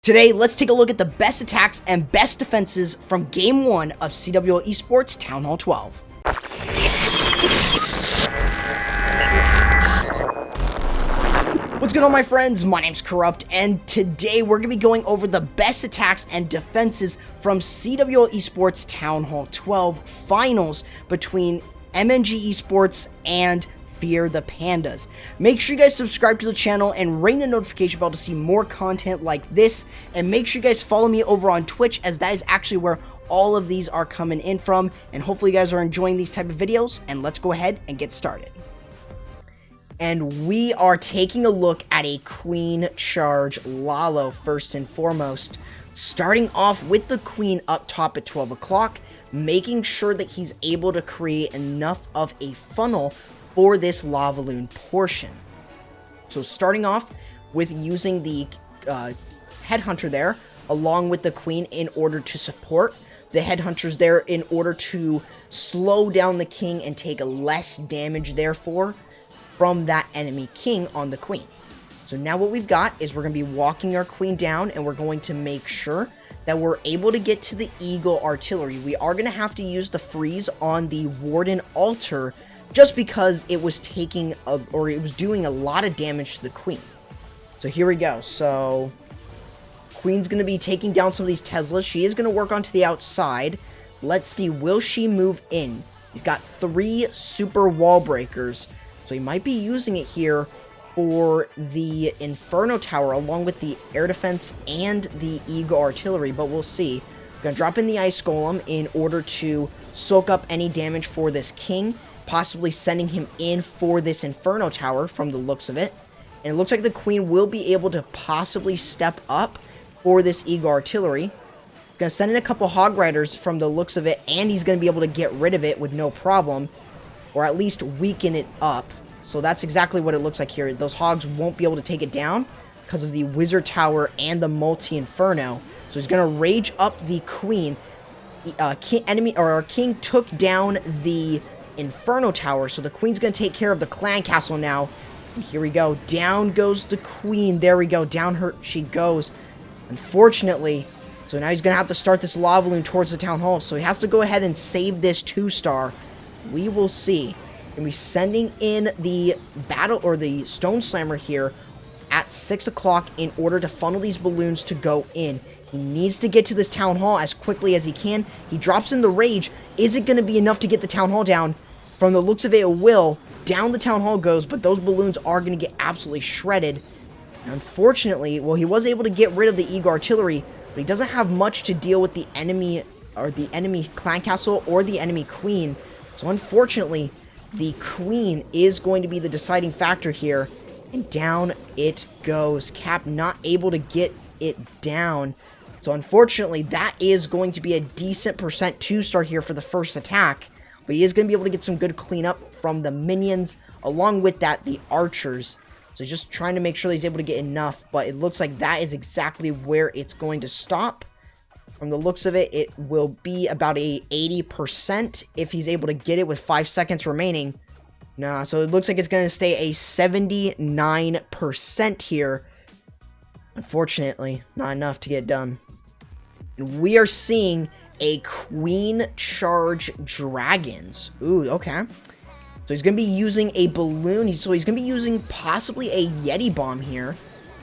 Today, let's take a look at the best attacks and best defenses from Game 1 of CWL Esports Town Hall 12. What's going on, my friends? My name's Corrupt, and today we're going to be going over the best attacks and defenses from CWL Esports Town Hall 12 finals between MNG Esports and Fear the Pandas. Make sure you guys subscribe to the channel and ring the notification bell to see more content like this, and make sure you guys follow me over on Twitch, as that is actually where all of these are coming in from, and hopefully you guys are enjoying these type of videos. And let's go ahead and get started. And we are taking a look at a Queen Charge Lalo first and foremost, starting off with the Queen up top at 12 o'clock, making sure that he's able to create enough of a funnel for this lava loon portion. So starting off with using the headhunter there along with the queen in order to support the headhunters there, in order to slow down the king and take less damage therefore from that enemy king on the queen. So now what we've got is we're going to be walking our queen down, and we're going to make sure that we're able to get to the eagle artillery. We are going to have to use the freeze on the warden altar, just because it was taking it was doing a lot of damage to the queen. So here we go. So queen's going to be taking down some of these Teslas. She is going to work onto the outside. Let's see, will she move in? He's got 3 super wall breakers, so he might be using it here for the Inferno Tower along with the air defense and the Eagle Artillery, but we'll see. Gonna drop in the Ice Golem in order to soak up any damage for this king, possibly sending him in for this Inferno Tower from the looks of it. And it looks like the queen will be able to possibly step up for this Eagle Artillery. He's going to send in a couple Hog Riders from the looks of it, and he's going to be able to get rid of it with no problem, or at least weaken it up. So that's exactly what it looks like here. Those Hogs won't be able to take it down because of the Wizard Tower and the Multi-Inferno. So he's going to rage up the queen. Our king took down the Inferno Tower, so the queen's going to take care of the clan castle now. And here we go. Down goes the queen. There we go. Down she goes. Unfortunately, so now he's going to have to start this lava loon towards the town hall. So he has to go ahead and save this 2-star. We will see. And we're sending in the battle or the stone slammer here at 6 o'clock in order to funnel these balloons to go in. He needs to get to this town hall as quickly as he can. He drops in the rage. Is it going to be enough to get the town hall down? From the looks of it, it will. Down the town hall goes, but those balloons are going to get absolutely shredded. And unfortunately, well, he was able to get rid of the Eagle Artillery, but he doesn't have much to deal with the enemy, or the enemy clan castle, or the enemy queen. So unfortunately, the queen is going to be the deciding factor here. And down it goes. Cap not able to get it down. So unfortunately, that is going to be a decent percent 2-star here for the first attack. But he is going to be able to get some good cleanup from the minions. Along with that, the archers. So just trying to make sure he's able to get enough. But it looks like that is exactly where it's going to stop. From the looks of it, it will be about a 80% if he's able to get it with 5 seconds remaining. Nah, so it looks like it's going to stay a 79% here. Unfortunately, not enough to get done. And we are seeing a Queen Charge Dragons. Ooh, okay. So he's going to be using a balloon. So he's going to be using possibly a Yeti Bomb here.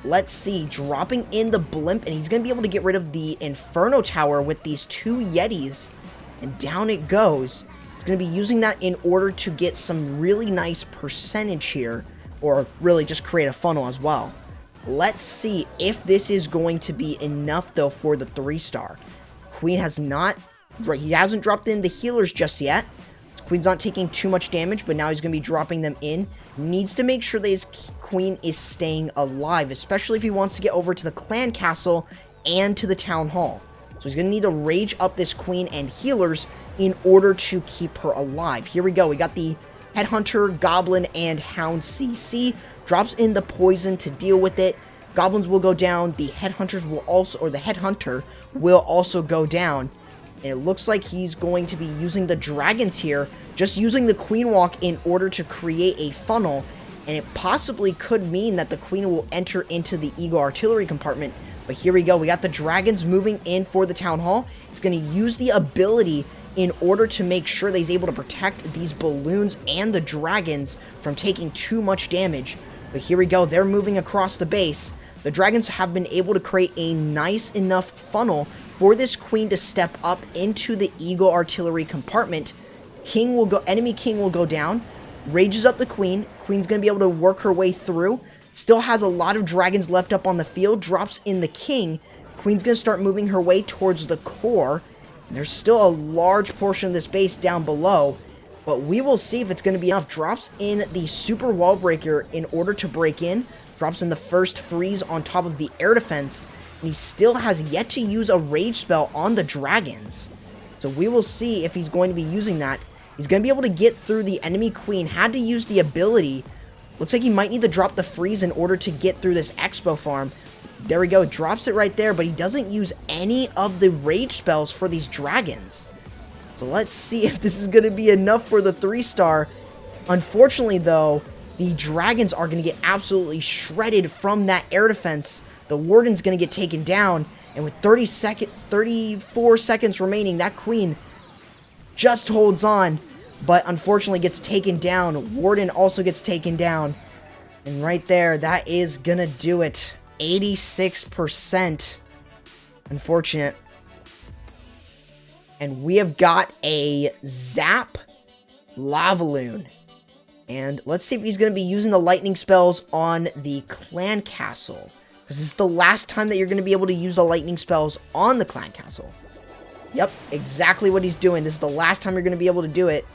Let's see. Dropping in the blimp. And he's going to be able to get rid of the Inferno Tower with these 2 Yetis. And down it goes. He's going to be using that in order to get some really nice percentage here. Or really just create a funnel as well. Let's see if this is going to be enough, though, for the 3-star. Queen has not... He hasn't dropped in the healers just yet. Queen's not taking too much damage, but now he's going to be dropping them in. Needs to make sure that his queen is staying alive, especially if he wants to get over to the clan castle and to the town hall. So he's going to need to rage up this queen and healers in order to keep her alive. Here we go. We got the Headhunter, Goblin, and Hound CC. Drops in the poison to deal with it. Goblins will go down. The Headhunters will also, or the Headhunter will also go down. And it looks like he's going to be using the dragons here, just using the Queen Walk in order to create a funnel. And it possibly could mean that the Queen will enter into the Eagle Artillery compartment, But here we go. We got the dragons moving in for the town hall. He's going to use the ability in order to make sure that he's able to protect these balloons and the dragons from taking too much damage. But here we go. They're moving across the base. The dragons have been able to create a nice enough funnel for this queen to step up into the eagle artillery compartment. Enemy king will go down, rages up the queen. Queen's going to be able to work her way through. Still has a lot of dragons left up on the field. Drops in the king. Queen's going to start moving her way towards the core. And there's still a large portion of this base down below. But we will see if it's going to be enough. Drops in the super wall breaker in order to break in. Drops in the first freeze on top of the air defense. And he still has yet to use a rage spell on the dragons. So we will see if he's going to be using that. He's going to be able to get through the enemy queen. Had to use the ability. Looks like he might need to drop the freeze in order to get through this expo farm. There we go. Drops it right there, but he doesn't use any of the rage spells for these dragons. So let's see if this is going to be enough for the 3-star. Unfortunately, though, the dragons are going to get absolutely shredded from that air defense. The warden's going to get taken down, and with 34 seconds remaining, that queen just holds on, but unfortunately gets taken down. Warden also gets taken down, and right there, that is going to do it. 86%. Unfortunate. And we have got a Zap Lavaloon. And let's see if he's going to be using the lightning spells on the clan castle. This is the last time that you're going to be able to use the lightning spells on the clan castle. Yep, exactly what he's doing. This is the last time you're going to be able to do it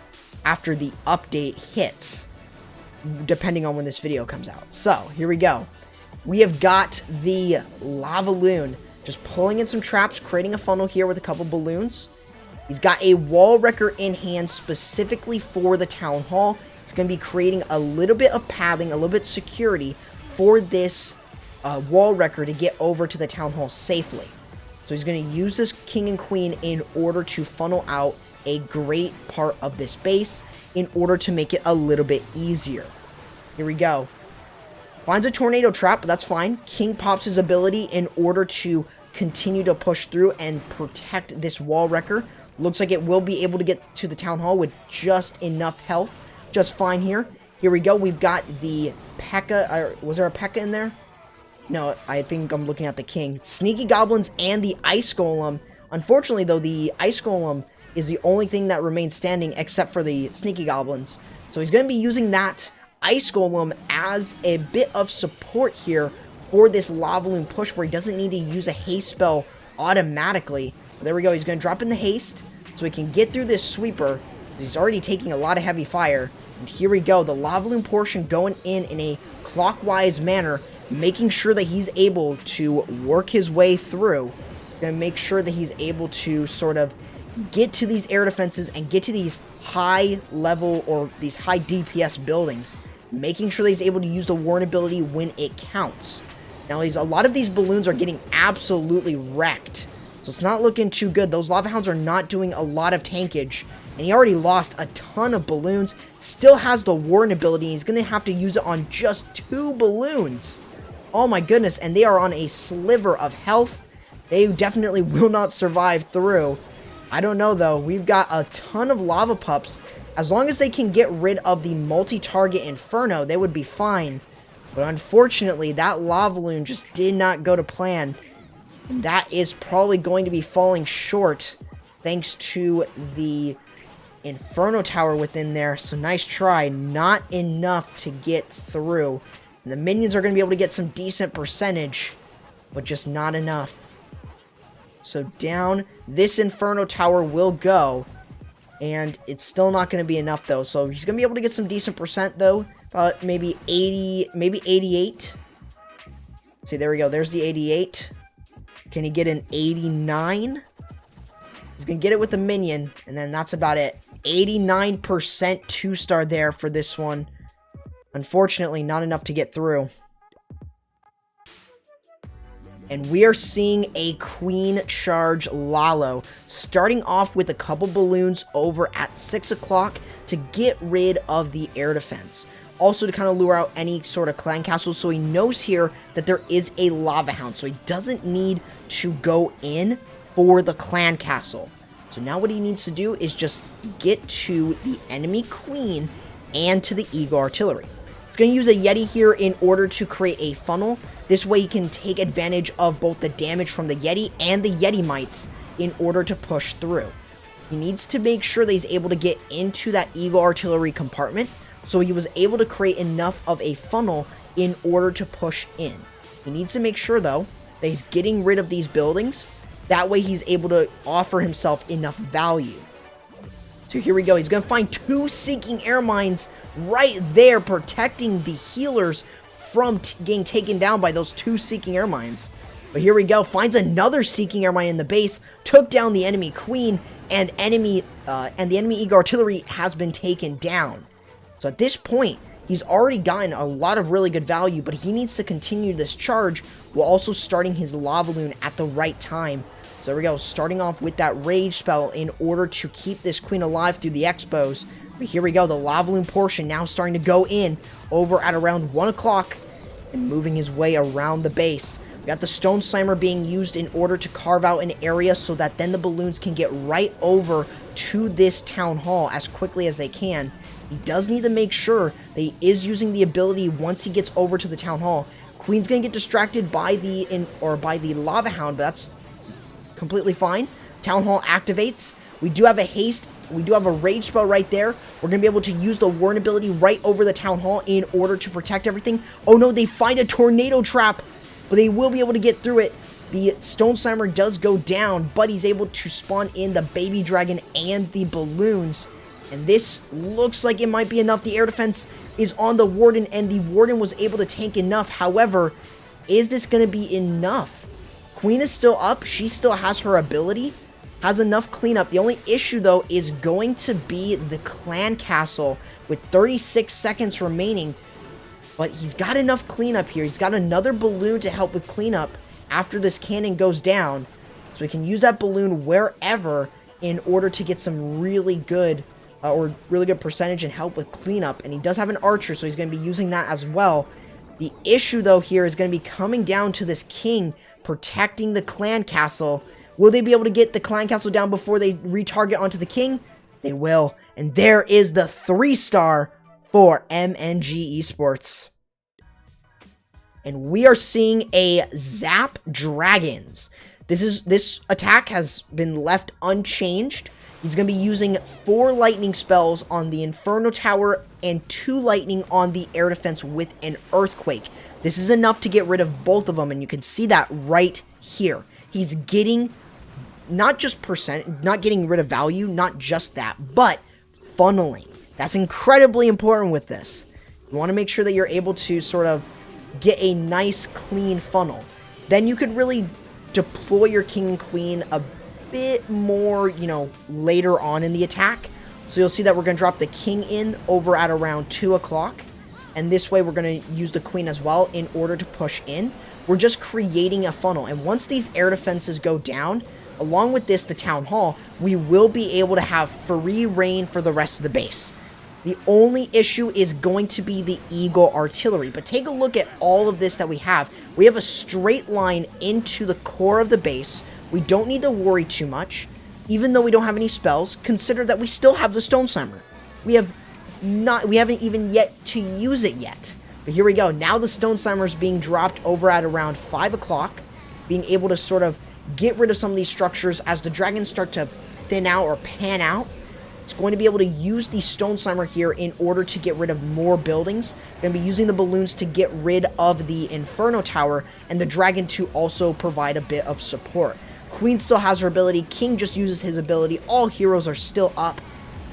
after the update hits, depending on when this video comes out. So, here we go. We have got the Lavaloon just pulling in some traps, creating a funnel here with a couple balloons. He's got a wall wrecker in hand specifically for the town hall. He's going to be creating a little bit of padding, a little bit of security for this wall wrecker to get over to the town hall safely. So he's going to use this king and queen in order to funnel out a great part of this base in order to make it a little bit easier. Here we go. Finds a tornado trap, but that's fine. King pops his ability in order to continue to push through and protect this wall wrecker. Looks like it will be able to get to the town hall with just enough health. Just fine here. Here we go. We've got the P.E.K.K.A. Was there a P.E.K.K.A. in there? No, I think I'm looking at the king. Sneaky goblins and the ice golem. Unfortunately, though, the ice golem is the only thing that remains standing except for the sneaky goblins. So he's going to be using that ice golem as a bit of support here for this Lavaloon push where he doesn't need to use a haste spell automatically. There we go. He's going to drop in the haste so he can get through this sweeper. He's already taking a lot of heavy fire. And here we go. The Lavaloon portion going in a clockwise manner, making sure that he's able to work his way through. Going to make sure that he's able to sort of get to these air defenses and get to these high level or these high DPS buildings. Making sure that he's able to use the warn ability when it counts. Now, a lot of these balloons are getting absolutely wrecked. So it's not looking too good. Those lava hounds are not doing a lot of tankage. And he already lost a ton of balloons. Still has the warn ability. He's going to have to use it on just 2 balloons. Oh my goodness. And they are on a sliver of health. They definitely will not survive through. I don't know though. We've got a ton of lava pups. As long as they can get rid of the multi-target inferno, they would be fine. But unfortunately, that Lavaloon just did not go to plan. And that is probably going to be falling short thanks to the Inferno Tower within there. So nice try. Not enough to get through. And the minions are going to be able to get some decent percentage, but just not enough. So down this Inferno Tower will go. And it's still not going to be enough though. So he's going to be able to get some decent percent though. Maybe 80, maybe 88. See, there we go. There's the 88. Can he get an 89? He's going to get it with the minion. And then that's about it. 89% 2-star there for this one. Unfortunately, not enough to get through. And we are seeing a Queen Charge Lalo, starting off with a couple balloons over at 6 o'clock to get rid of the air defense. also to kind of lure out any sort of clan castle. So he knows here that there is a lava hound, so he doesn't need to go in for the clan castle. So now what he needs to do is just get to the enemy queen and to the eagle artillery. He's going to use a Yeti here in order to create a funnel. This way he can take advantage of both the damage from the Yeti and the Yeti mites in order to push through. He needs to make sure that he's able to get into that eagle artillery compartment, so he was able to create enough of a funnel in order to push in. He needs to make sure, though, that he's getting rid of these buildings. That way he's able to offer himself enough value. So here we go. He's going to find 2 Seeking Air Mines right there, protecting the healers from getting taken down by those 2 Seeking Air Mines. But here we go. Finds another Seeking Air Mine in the base, took down the enemy queen, and the enemy eagle artillery has been taken down. So at this point, he's already gotten a lot of really good value, but he needs to continue this charge while also starting his lava loon at the right time. So there we go, starting off with that rage spell in order to keep this queen alive through the expos. But here we go, the lava loon portion now starting to go in over at around 1 o'clock and moving his way around the base. We got the stone slammer being used in order to carve out an area so that then the balloons can get right over to this town hall as quickly as they can. He does need to make sure that he is using the ability once he gets over to the town hall. Queen's gonna get distracted by the lava hound, but that's completely fine. Town hall activates. We do have a haste. We do have a rage spell right there. We're gonna be able to use the warn ability right over the town hall in order to protect everything. Oh no, they find a tornado trap, but they will be able to get through it. The stone slammer does go down, but he's able to spawn in the baby dragon and the balloons. And this looks like it might be enough. The air defense is on the warden, and the warden was able to tank enough. However, is this going to be enough? Queen is still up. She still has her ability, has enough cleanup. The only issue, though, is going to be the clan castle with 36 seconds remaining. But he's got enough cleanup here. He's got another balloon to help with cleanup after this cannon goes down. So he can use that balloon wherever in order to get some really good percentage and help with cleanup. And he does have an archer, so he's going to be using that as well. The issue, though, here is going to be coming down to this king protecting the clan castle. Will they be able to get the clan castle down before they retarget onto the king? They will. And there is the 3-star for MNG Esports. And we are seeing a Zap Dragons. This attack has been left unchanged. He's going to be using 4 lightning spells on the Inferno Tower and 2 lightning on the air defense with an earthquake. This is enough to get rid of both of them, and you can see that right here. He's getting not getting rid of value, not just that, but funneling. That's incredibly important with this. You want to make sure that you're able to sort of get a nice clean funnel. Then you could really deploy your king and queen a bit more, later on in the attack. So you'll see that we're going to drop the king in over at around 2 o'clock. And this way we're going to use the queen as well in order to push in. We're just creating a funnel. And once these air defenses go down, along with this, the town hall, we will be able to have free reign for the rest of the base. The only issue is going to be the eagle artillery. But take a look at all of this that we have. We have a straight line into the core of the base. We don't need to worry too much. Even though we don't have any spells, consider that we still have the stone slammer. We haven't even yet to use it yet. But here we go. Now the stone slammer is being dropped over at around 5 o'clock, being able to sort of get rid of some of these structures as the dragons start to thin out or pan out. It's going to be able to use the stone slammer here in order to get rid of more buildings. Going to be using the balloons to get rid of the Inferno Tower, and the dragon to also provide a bit of support. Queen still has her ability. King just uses his ability. All heroes are still up,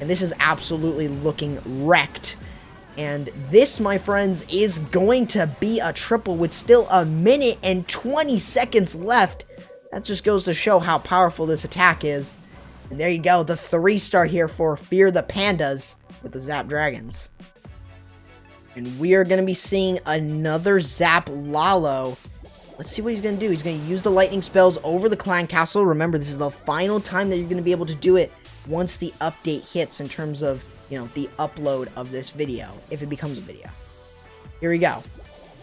and this is absolutely looking wrecked. And this, my friends, is going to be a triple with still 1 minute and 20 seconds left. That just goes to show how powerful this attack is. And there you go, the 3-star here for Fear the Pandas with the Zap Dragons. And we are going to be seeing another Zap Lalo. Let's see what he's going to do. He's going to use the lightning spells over the clan castle. Remember, this is the final time that you're going to be able to do it once the update hits in terms of the upload of this video, if it becomes a video. Here we go.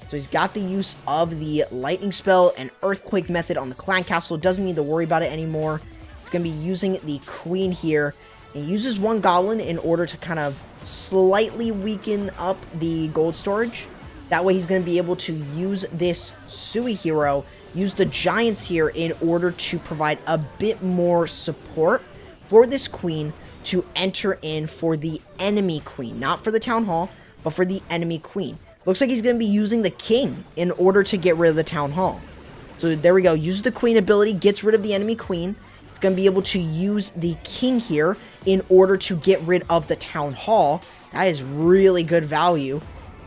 So he's got the use of the lightning spell and earthquake method on the clan castle. Doesn't need to worry about it anymore. It's going to be using the queen here. He uses one goblin in order to kind of slightly weaken up the gold storage. That way he's going to be able to use this Sui hero, use the giants here in order to provide a bit more support for this queen to enter in for the enemy queen. Not for the town hall, but for the enemy queen. Looks like he's going to be using the king in order to get rid of the town hall. So there we go. Use the queen ability, gets rid of the enemy queen. It's going to be able to use the king here in order to get rid of the town hall. That is really good value.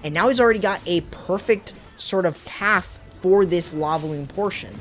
And now he's already got a perfect sort of path for this lava loon portion.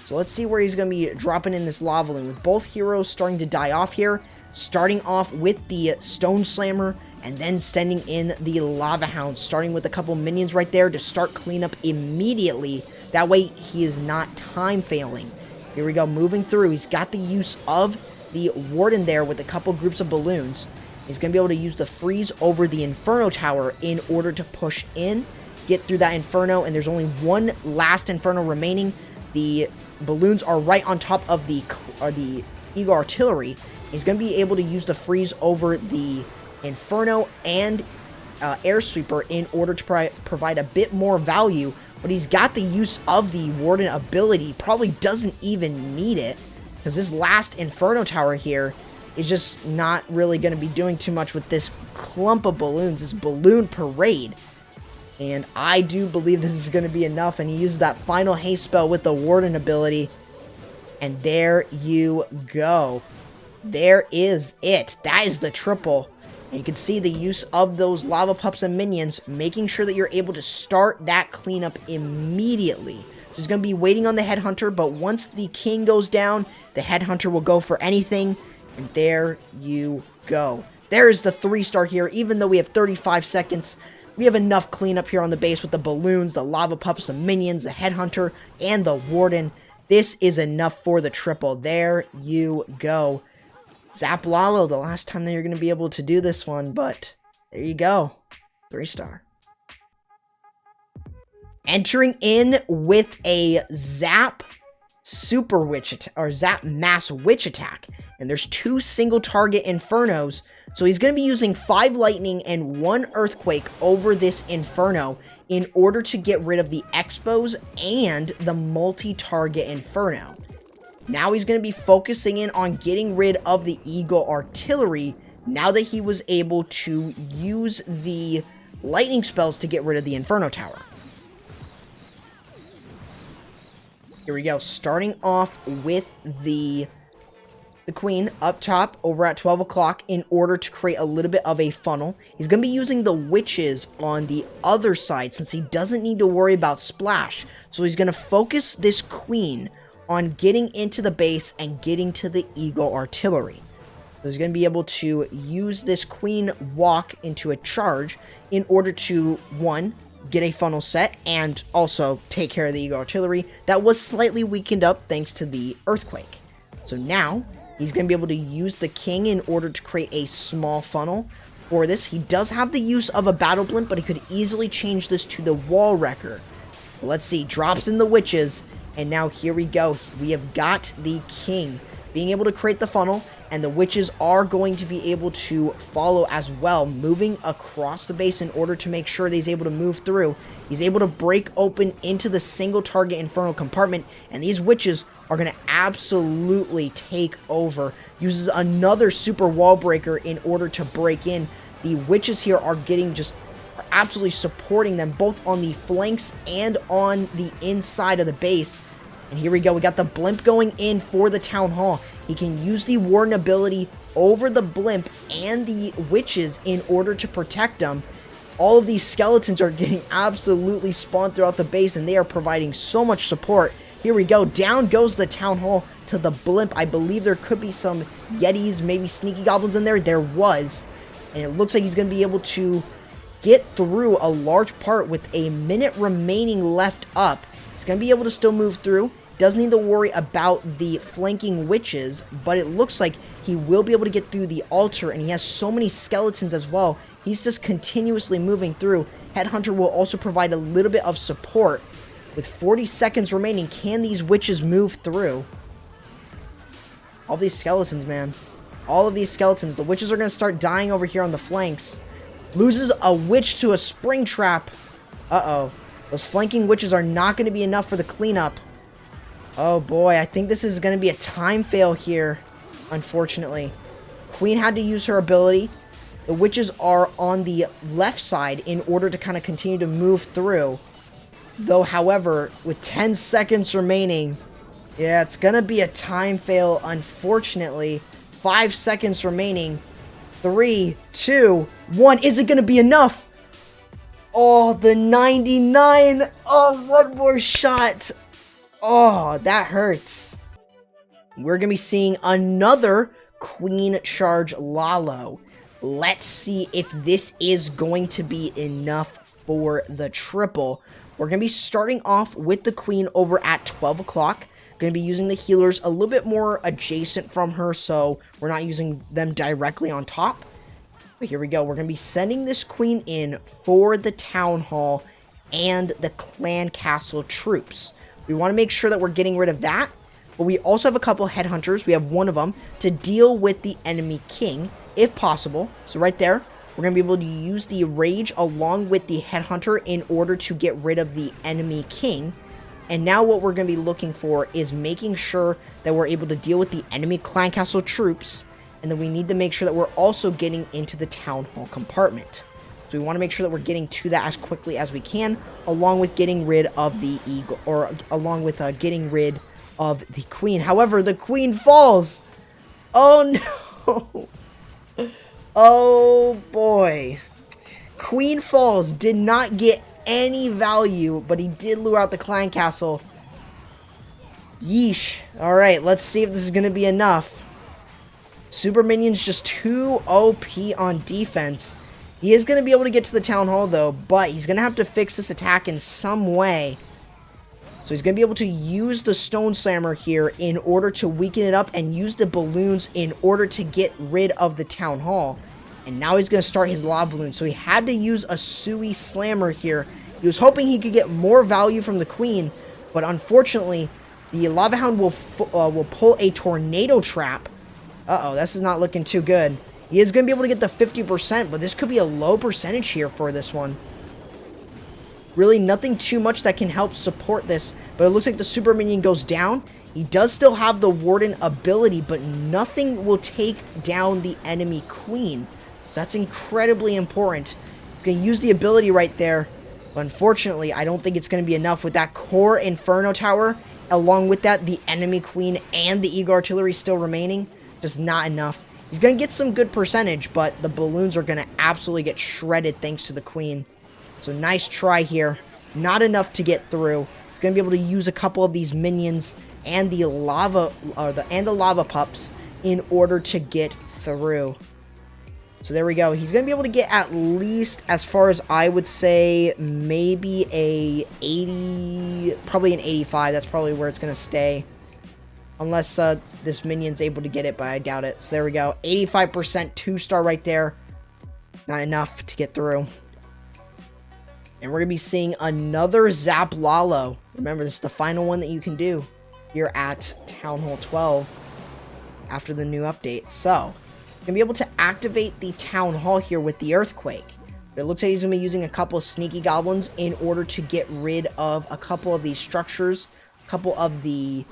So let's see where he's going to be dropping in this lava loon, with both heroes starting to die off here. Starting off with the stone slammer, and then sending in the lava hound, starting with a couple minions right there to start cleanup immediately. That way he is not time failing. Here we go, moving through. He's got the use of the warden there with a couple groups of balloons. He's going to be able to use the freeze over the inferno tower in order to push in, get through that inferno, and there's only one last inferno remaining. The balloons are right on top of the eagle artillery. He's going to be able to use the freeze over the inferno and air sweeper in order to provide a bit more value, but he's got the use of the warden ability. Probably doesn't even need it, because this last inferno tower here is just not really going to be doing too much with this clump of balloons, this balloon parade. And I do believe this is going to be enough, and he uses that final haste spell with the warden ability, and there you go. There is it. That is the triple. And you can see the use of those lava pups and minions, making sure that you're able to start that cleanup immediately. So he's going to be waiting on the headhunter, but once the king goes down, the headhunter will go for anything. And there you go. There's the 3-star here. Even though we have 35 seconds, we have enough cleanup here on the base with the balloons, the lava pups, the minions, the headhunter, and the warden. This is enough for the triple. There you go. Zap Lalo, the last time that you're going to be able to do this one, but there you go. 3-star. Entering in with a Zap Super Witch attack, or Zap Mass Witch attack. And there's 2 single target Infernos. So he's going to be using 5 lightning and 1 earthquake over this Inferno in order to get rid of the Expos and the multi-target Inferno. Now he's going to be focusing in on getting rid of the Eagle Artillery now that he was able to use the lightning spells to get rid of the Inferno Tower. Here we go, starting off with the queen up top over at 12 o'clock in order to create a little bit of a funnel. He's going to be using the witches on the other side since he doesn't need to worry about splash. So he's going to focus this queen on getting into the base and getting to the Eagle Artillery. So he's going to be able to use this queen walk into a charge in order to, 1, get a funnel set, and also take care of the Eagle Artillery that was slightly weakened up thanks to the earthquake. So now he's going to be able to use the king in order to create a small funnel for this. He does have the use of a battle blimp, but he could easily change this to the wall wrecker. Let's see, drops in the witches. And now here we go. We have got the king being able to create the funnel, and the witches are going to be able to follow as well, moving across the base in order to make sure that he's able to move through. He's able to break open into the single target Inferno compartment, and these witches are going to absolutely take over. Uses another super wall breaker in order to break in. The witches here are getting just absolutely supporting them both on the flanks and on the inside of the base. And here we go. We got the blimp going in for the town hall. He can use the warden ability over the blimp and the witches in order to protect them. All of these skeletons are getting absolutely spawned throughout the base, and they are providing so much support. Here we go. Down goes the town hall to the blimp. I believe there could be some yetis, maybe sneaky goblins in there. There was. And it looks like he's going to be able to get through a large part with a minute remaining left up. He's going to be able to still move through. does need to worry about the flanking witches, but it looks like he will be able to get through the altar, and he has so many skeletons as well. He's just continuously moving through. Headhunter will also provide a little bit of support. With 40 seconds remaining, can these witches move through? All these skeletons, man. All of these skeletons. The witches are going to start dying over here on the flanks. Loses a witch to a spring trap. Uh-oh. Those flanking witches are not going to be enough for the cleanup. Oh boy, I think this is going to be a time fail here, unfortunately. Queen had to use her ability. The witches are on the left side in order to kind of continue to move through. Though, however, with 10 seconds remaining, yeah, it's going to be a time fail, unfortunately. 5 seconds remaining. 3, 2, 1. Is it going to be enough? Oh, the 99. Oh, one more shot. Oh, that hurts. We're going to be seeing another Queen Charge Lalo. Let's see if this is going to be enough for the triple. We're going to be starting off with the Queen over at 12 o'clock. Going to be using the healers a little bit more adjacent from her, so we're not using them directly on top. But here we go. We're going to be sending this Queen in for the Town Hall and the Clan Castle troops. We want to make sure that we're getting rid of that, but we also have a couple headhunters. We have one of them to deal with the enemy king, if possible. So right there, we're going to be able to use the rage along with the headhunter in order to get rid of the enemy king. And now what we're going to be looking for is making sure that we're able to deal with the enemy clan castle troops. And then we need to make sure that we're also getting into the town hall compartment. So we want to make sure that we're getting to that as quickly as we can, along with getting rid of the eagle, or along with getting rid of the queen. However, the queen falls. Oh no. Oh boy. Queen falls. Did not get any value, but he did lure out the clan castle. Yeesh. Alright, let's see if this is going to be enough. Super Minion's just too OP on defense. He is going to be able to get to the town hall though, but he's going to have to fix this attack in some way. So he's going to be able to use the Stone Slammer here in order to weaken it up and use the balloons in order to get rid of the town hall. And now he's going to start his lava balloon. So he had to use a Sui Slammer here. He was hoping he could get more value from the queen, but unfortunately, the Lava Hound will pull a Tornado Trap. Uh-oh, this is not looking too good. He is going to be able to get the 50%, but this could be a low percentage here for this one. Really nothing too much that can help support this, but it looks like the Super Minion goes down. He does still have the Warden ability, but nothing will take down the enemy queen. So that's incredibly important. He's going to use the ability right there, but unfortunately, I don't think it's going to be enough with that core Inferno Tower. Along with that, the enemy queen and the Eagle Artillery still remaining. Just not enough. He's going to get some good percentage, but the balloons are going to absolutely get shredded thanks to the queen. So nice try here. Not enough to get through. He's going to be able to use a couple of these minions and the lava pups in order to get through. So there we go. He's going to be able to get at least, as far as I would say, maybe a 80, probably an 85. That's probably where it's going to stay. Unless this minion's able to get it, but I doubt it. So there we go. 85% 2-star right there. Not enough to get through. And we're going to be seeing another Zap Lalo. Remember, this is the final one that you can do here at Town Hall 12 after the new update. So, you're going to be able to activate the Town Hall here with the Earthquake. But it looks like he's going to be using a couple of Sneaky Goblins in order to get rid of a couple of these structures, a couple of these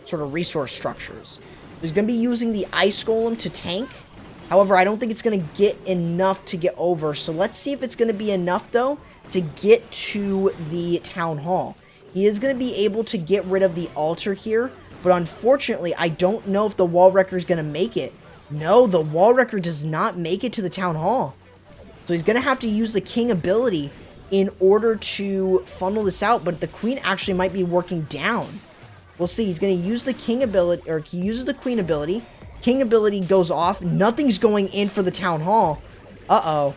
sort of resource structures. He's going to be using the Ice Golem to tank. However, I don't think it's going to get enough to get over. So let's see if it's going to be enough, though, to get to the Town Hall. He is going to be able to get rid of the altar here. But unfortunately, I don't know if the Wall Wrecker is going to make it. No, the Wall Wrecker does not make it to the Town Hall. So he's going to have to use the King ability in order to funnel this out. But the Queen actually might be working down. We'll see. He's going to use the King ability, or he uses the Queen ability. King ability goes off. Nothing's going in for the Town Hall. Uh-oh.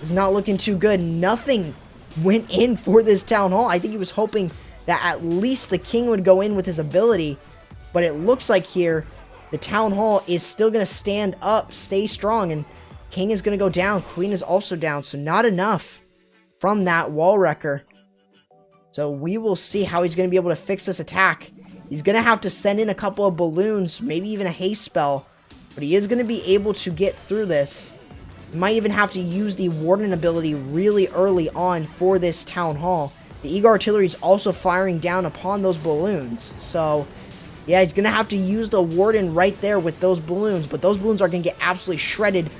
It's not looking too good. Nothing went in for this Town Hall. I think he was hoping that at least the king would go in with his ability. But it looks like here, the Town Hall is still going to stand up, stay strong, and king is going to go down. Queen is also down, so not enough from that wall wrecker. So we will see how he's going to be able to fix this attack. He's going to have to send in a couple of balloons, maybe even a haste spell. But he is going to be able to get through this. He might even have to use the Warden ability really early on for this Town Hall. The Eagle Artillery is also firing down upon those balloons. So, yeah, he's going to have to use the Warden right there with those balloons. But those balloons are going to get absolutely shredded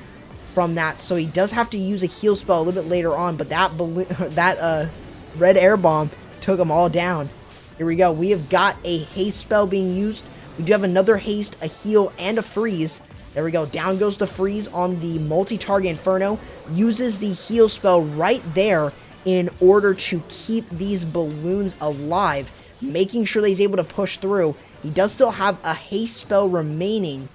from that. So he does have to use a heal spell a little bit later on. But that balloon, that red air bomb took them all down. Here we go. We have got a haste spell being used. We do have another haste, a heal, and a freeze. There we go. Down goes the freeze on the multi-target Inferno. Uses the heal spell right there in order to keep these balloons alive, making sure that he's able to push through. He does still have a haste spell remaining,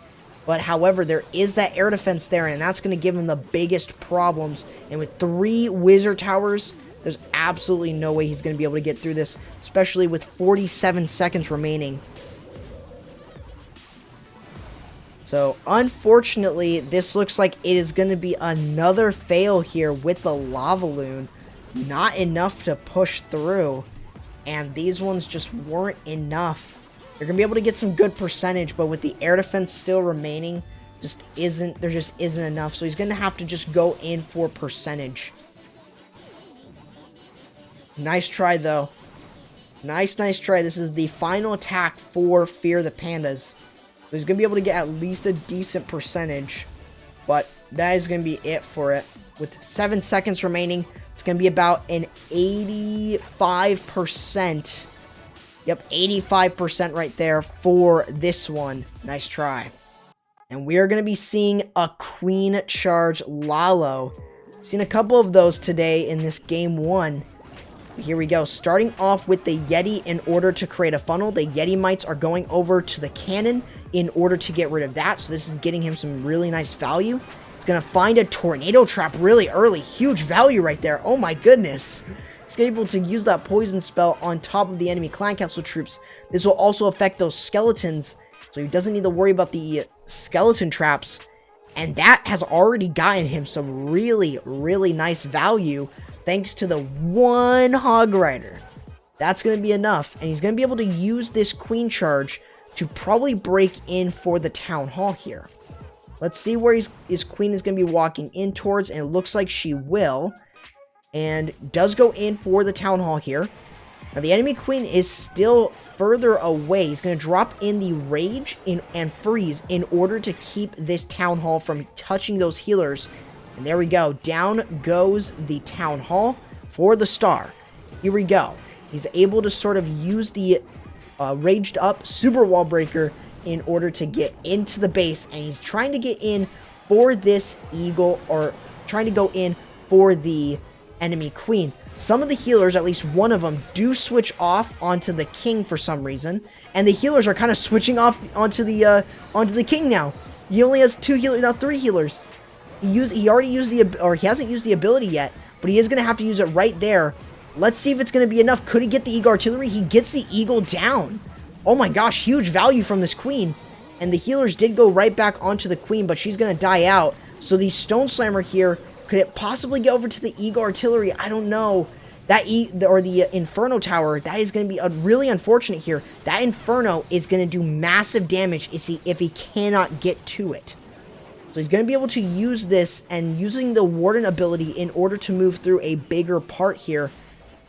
but however, there is that air defense there, and that's going to give him the biggest problems. And with 3 wizard towers, there's absolutely no way he's going to be able to get through this, especially with 47 seconds remaining. So, unfortunately, this looks like it is going to be another fail here with the lava loon. Not enough to push through. And these ones just weren't enough. They're going to be able to get some good percentage, but with the air defense still remaining, there just isn't enough. So he's going to have to just go in for percentage. Nice try, though. Nice try. This is the final attack for Fear the Pandas. So he's going to be able to get at least a decent percentage. But that is going to be it for it. With 7 seconds remaining, it's going to be about an 85%. Yep, 85% right there for this one. Nice try. And we are going to be seeing a Queen Charge Lalo. Seen a couple of those today in this game 1. Here we go. Starting off with the Yeti in order to create a funnel. The Yeti Mites are going over to the cannon in order to get rid of that. So this is getting him some really nice value. He's going to find a tornado trap really early. Huge value right there. Oh my goodness. He's able to use that poison spell on top of the enemy clan council troops. This will also affect those skeletons. So he doesn't need to worry about the skeleton traps. And that has already gotten him some really nice value. Thanks to the 1 Hog Rider. That's going to be enough. And he's going to be able to use this Queen Charge to probably break in for the Town Hall here. Let's see where his Queen is going to be walking in towards. And it looks like she will. And does go in for the Town Hall here. Now the enemy Queen is still further away. He's going to drop in the Rage and Freeze in order to keep this Town Hall from touching those healers. And there we go. Down goes the Town Hall for the star. Here we go. He's able to sort of use the raged up Super Wall Breaker in order to get into the base. And he's trying to get in for this Eagle, or trying to go in for the enemy Queen. Some of the healers, at least one of them, do switch off onto the King for some reason. And the healers are kind of switching off onto the King now. He only has 2 healers, now 3 healers. He already used he hasn't used the ability yet, but he is going to have to use it right there. Let's see if it's going to be enough. Could he get the Eagle Artillery? He gets the Eagle down. Oh my gosh, huge value from this Queen. And the healers did go right back onto the Queen, but she's going to die out. So the Stone Slammer here, could it possibly get over to the Eagle Artillery? I don't know. The Inferno Tower, that is going to be really unfortunate here. That Inferno is going to do massive damage if he cannot get to it. So he's going to be able to use this and using the Warden ability in order to move through a bigger part here.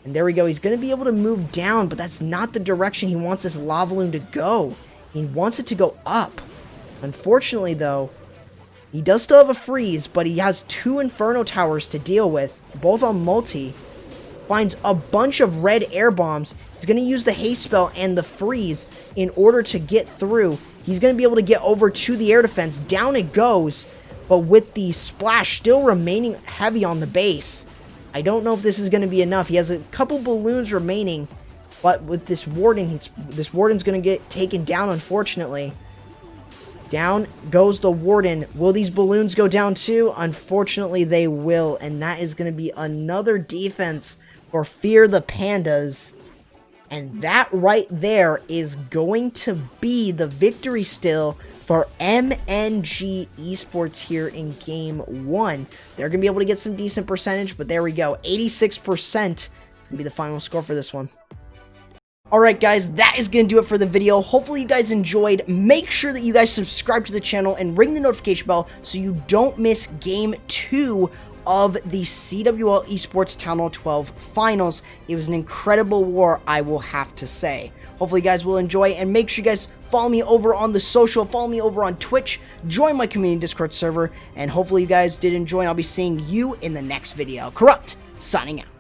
And there we go. He's going to be able to move down, but that's not the direction he wants this lava loon to go. He wants it to go up. Unfortunately, though, he does still have a freeze, but he has 2 Inferno Towers to deal with, both on multi. Finds a bunch of red air bombs. He's going to use the haste spell and the freeze in order to get through. He's going to be able to get over to the air defense. Down it goes, but with the splash still remaining heavy on the base. I don't know if this is going to be enough. He has a couple balloons remaining, but with this Warden, this Warden's going to get taken down, unfortunately. Down goes the Warden. Will these balloons go down too? Unfortunately, they will, and that is going to be another defense for Fear the Pandas. And that right there is going to be the victory still for MNG Esports here in Game 1. They're going to be able to get some decent percentage, but there we go. 86%. It's going to be the final score for this one. Alright guys, that is going to do it for the video. Hopefully you guys enjoyed. Make sure that you guys subscribe to the channel and ring the notification bell so you don't miss Game 2 of the CWL Esports Town Hall 12 Finals. It was an incredible war, I will have to say. Hopefully you guys will enjoy, and make sure you guys follow me over on the social, follow me over on Twitch, join my community Discord server, and hopefully you guys did enjoy, and I'll be seeing you in the next video. Corrupt, signing out.